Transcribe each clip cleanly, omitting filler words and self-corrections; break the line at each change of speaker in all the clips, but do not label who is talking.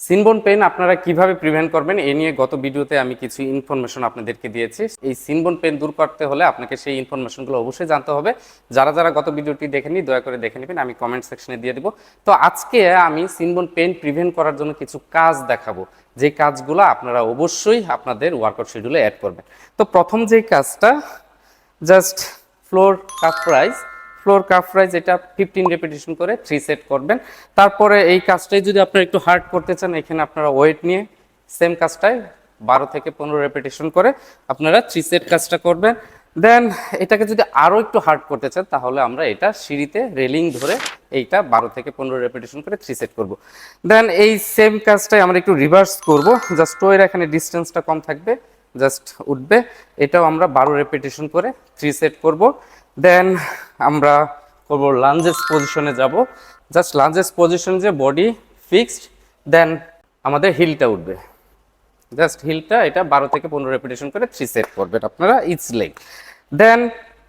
সিনবোন pain আপনারা কিভাবে prevent করবেন এই নিয়ে গত ভিডিওতে আমি কিছু ইনফরমেশন আপনাদেরকে দিয়েছি। এই সিনবোন পেইন দূর করতে হলে আপনাকে সেই ইনফরমেশনগুলো অবশ্যই জানতে হবে। যারা যারা গত ভিডিওটি দেখেনি দয়া করে দেখে নেবেন, আমি কমেন্ট সেকশনে দিয়ে দিব। তো আজকে আমি সিনবোন পেইন প্রিভেন্ট করার জন্য কিছু কাজ দেখাবো, যে কাজগুলো আপনারা অবশ্যই আপনাদের ওয়ার্কআউট শিডিউলে অ্যাড করবেন। তো প্রথম যে কাজটা, জাস্ট ফ্লোর কাফ রাইজ এটা 15 রেপিটেশন করে 3 সেট করবেন। তারপরে এই কাজটাই যদি আপনারা একটু হার্ড করতে চান, এখানে আপনারা ওয়েট নিয়ে সেম কাজটাই 12 থেকে 15 রেপিটেশন করে আপনারা 3 সেট কাজটা করবেন। দেন এটাকে যদি আরও একটু হার্ড করতে চান তাহলে আমরা এটা সিঁড়িতে রেলিং ধরে এইটা 12 থেকে 15 রেপিটেশন করে 3 সেট করব। দেন এই সেম কাজটাই আমরা একটু রিভার্স করব, জাস্ট টোয়ের এখানে ডিস্টেন্সটা কম থাকবে, জাস্ট উঠবে, এটাও আমরা 12 রেপিটেশন করে 3 সেট করব। দেন আমরা করব লাঞ্জেস পজিশনে যাব, জাস্ট লাঞ্জেস পজিশন যে বডি ফিক্সড, দেন আমাদের হিলটা উঠবে, জাস্ট হিলটা এটা 12 থেকে 15 রেপিটেশন করে 3 সেট করবেন আপনারা ইচ লেগ। দেন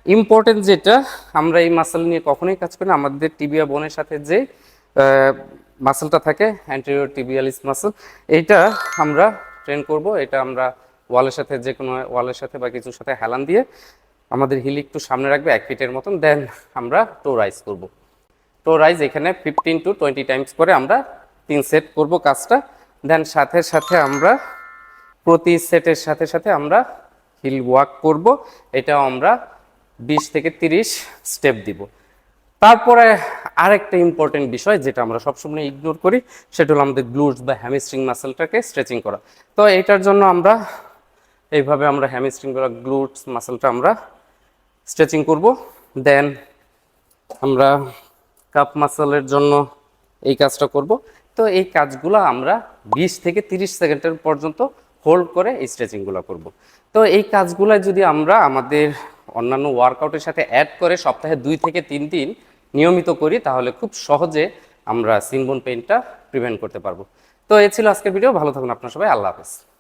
ইম্পর্টেন্ট যেটা, আমরা এই মাসল নিয়ে কখনোই কাজ করি না, আমাদের টিবিয়া বোনের সাথে যে মাসলটা থাকে অ্যান্টেরিয়র টিবিয়ালিস মাসল, এইটা আমরা ট্রেন করব। এটা আমরা ওয়ালের সাথে, যে কোনো ওয়ালের সাথে বা কিছুর সাথে হেলান দিয়ে আমাদের হিল একটু সামনে রাখবে 1 ফিটের মতন। দেন আমরা টো রাইজ করব। টো রাইজ এখানে 15 to 20 টাইমস করে আমরা 3 সেট করব কাজটা। দেন সাথে সাথে আমরা প্রতি সেটের সাথে সাথে আমরা হিল ওয়াক করব, এটাও আমরা 20 থেকে 30 স্টেপ দিব। তারপরে আরেকটা ইম্পর্টেন্ট বিষয় যেটা আমরা সবসময় ইগনোর করি, সেটা হলো আমাদের গ্লুটস বা হ্যামস্ট্রিং মাসেলটাকে স্ট্রেচিং করা। তো এটার জন্য আমরা এইভাবে আমরা হ্যামস্ট্রিং বা গ্লুটস মাসেলটা আমরা স্ট্রেচিং করব। দেন আমরা কাপ মাসেলের জন্য এই কাজটা করব। তো এই কাজগুলো আমরা 20 থেকে 30 সেকেন্ডের পর্যন্ত হোল্ড করে এই স্ট্রেচিংগুলো করব। তো এই কাজগুলো যদি আমরা আমাদের অন্যান্য ওয়ার্কআউটের সাথে অ্যাড করে সপ্তাহে 2 থেকে 3 দিন নিয়মিত করি, তাহলে খুব সহজে আমরা সিনবোন পেইনটা প্রিভেন্ট করতে পারবো। তো এই ছিল আজকের ভিডিও। ভালো থাকুন আপনারা সবাই, আল্লাহ হাফেজ।